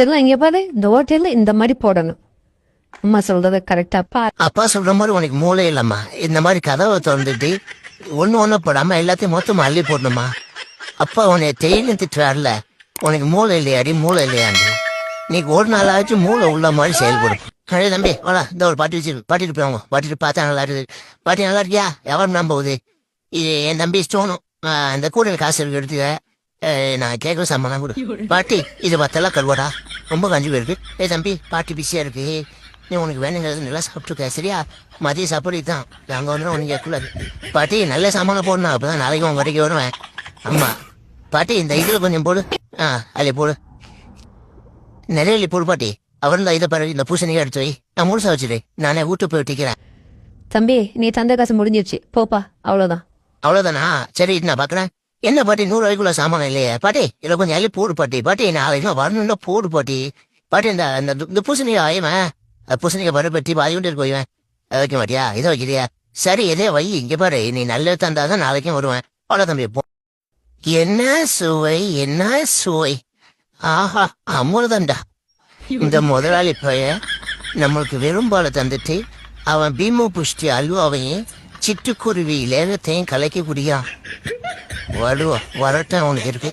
செல்லம் இங்க பாரு, இந்த ஹோட்டல்ல இந்த மாதிரி போடணும். அம்மா சொல்றது கரெக்டா பா. அப்பா சொல்ற மாதிரி உனக்கு மூளை இல்லம்மா. இந்த மாதிரி கதவை திறந்துட்டு ஒண்ணு போடாம எல்லாத்தையும் மொத்தமா அள்ளி போடணுமா? அப்பா உன்னை தேயிலும் திட்டுறாருல, உனக்கு மூளை இல்லையாடி, மூளை இல்லையாண்டு. நீக்கு ஒரு நாள் ஆச்சு மூளை உள்ள மாதிரி செயல்படும். கழே தம்பி வாடா, இந்த ஒரு பாட்டி வச்சு பாட்டிட்டு போவாங்க. பாட்டிட்டு பார்த்தா நல்லா இருக்குது. பாட்டி நல்லா இருக்கியா? எவரும் நம்புவது? இது என் தம்பி ஸ்டோனும். இந்த கூடையில் காசு இருக்கு, எடுத்துக்க. நான் கேட்க சம்பளம் கொடு. பாட்டி இது பத்தெல்லாம் கருவாடா, ரொம்ப கஞ்சி இருக்கு. தம்பி பாட்டி பிஸியா இருக்கு, நீ உனக்கு வேணுங்கிறது நல்லா சாப்பிட்டுருக்க சரியா? மதிய சாப்பாடு இதுதான், அங்கே வந்து உனக்கு கேட்கக்கூடாது. பாட்டி நல்ல சாமானை போடணும், அப்பதான் நாளைக்கு உங்க வரைக்கும் வருவேன். ஆமா பாட்டி, இந்த இதுல கொஞ்சம் போடு. அதில் போடு, நிறைய போடு பாட்டி. அவர் தான் இதை பாரு, இந்த பூசணிக்காய் எடுத்து வை, நான் முழுசா வச்சுடு, நானே வீட்டு போய் ஒட்டிக்கிறேன். தம்பி நீ தந்த காசு முடிஞ்சிருச்சு, போப்பா. அவ்வளவுதான். அவ்வளவுதானா? சரி நான் பாக்குறேன். என்ன பாட்டி 100 ரூபாய்க்குள்ள சாமான் இல்லையே பாட்டி? இதுல கொஞ்சம் அள்ளி போடு பாட்டி. பாட்டி நாளைக்கு வரணும்னா போடு பாட்டி. பாட்டி இந்த பூசணிக்காய் ஆயுவேன், பூசணிக்காய் பரு பற்றி பாதி கொண்டு போய்வேன். வைக்க மாட்டியா? இதை வைக்கிறியா? சரி இதே வை. இங்க பாரு, நீ நல்லது தந்தாதான் நாளைக்கும் வருவேன். அவ்வளோ தம்பி போ. என்ன சுவை, என்ன சுவை! ஆஹா, அமுதண்டா. இந்த முதலாளி பைய நம்மளுக்கு வெறும்பால தந்துட்டு அவன் பீமு புஷ்டி அல்வாவையும் சிட்டுக்குருவி லேகத்தையும் கலைக்க கூடியா? வரட்டும் அவனுக்கு இருக்கு.